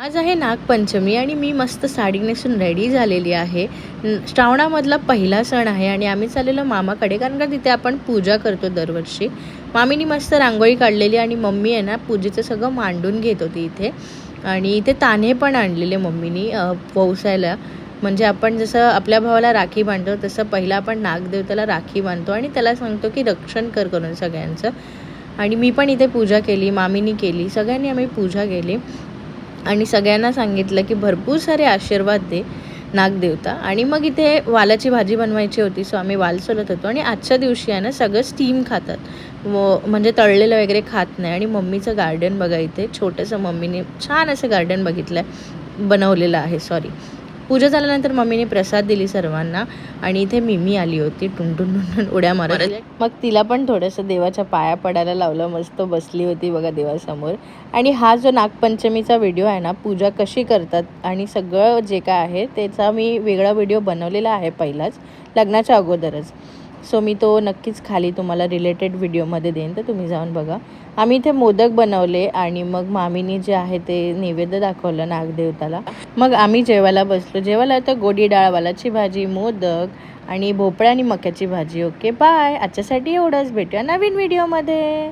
आज आहे नागपंचमी आणि मी मस्त साडी नेसून रेडी झालेली आहे. श्रावणामधला पहिला सण आहे आणि आम्ही चाललेलो मामाकडे, कारण का तिथे आपण पूजा करतो दरवर्षी. मामीनी मस्त रांगोळी काढलेली आणि मम्मी आहे ना पूजेचं सगळं मांडून घेत होती इथे. आणि इथे तान्हे पण आणलेले मम्मीनी पोसायला. म्हणजे आपण जसं आपल्या भावाला राखी बांधतो तसं पहिला आपण नागदेवताला राखी बांधतो आणि त्याला सांगतो की रक्षण कर करून सगळ्यांचं. आणि मी पण इथे पूजा केली, मामीनी केली, सगळ्यांनी आम्ही पूजा केली आणि सगळ्यांना सांगितलं की भरपूर सारे आशीर्वाद दे नागदेवता. आणि मग इथे वालाची भाजी बनवायची होती, सो आम्ही वाल सोलत होतो. आणि आजच्या दिवशी आहे ना सगळं स्टीम खातात, म्हणजे तळलेलं वगैरे खात नाही. आणि मम्मीचं गार्डन बघा, इथे छोटंसं मम्मीने छान असं गार्डन बनवलेलं आहे. पूजा झाल्यानंतर मम्मीने प्रसाद दिली सर्वांना. आणि इथे मिमी आली होती टुनटुन टुनटुन उड्या मारत. मग तिला पण थोडंसं देवाच्या पाया पडायला लावलं, मस्त बसली होती बघा देवासमोर. आणि हा जो नागपंचमीचा व्हिडिओ आहे ना, पूजा कशी करतात आणि सगळं जे काय आहे त्याचा मी वेगळा व्हिडिओ बनवलेला आहे पहिलाच, लग्नाच्या अगोदरच. सो मी तो नक्कीच खाली तुम्हाला रिलेटेड व्हिडिओमध्ये देईन, तर तुम्ही जाऊन बघा. आम्ही इथे मोदक बनवले आणि मग मामीनी जे आहे ते नैवेद्य दाखवलं नागदेवताला. मग आम्ही जेवायला बसलो. जेवायला तर गोडी डाळ, वालाची भाजी, मोदक आणि भोपळा आणि मक्याची भाजी. ओके बाय, आजच्यासाठी एवढंच. भेटूया नवीन व्हिडिओमध्ये.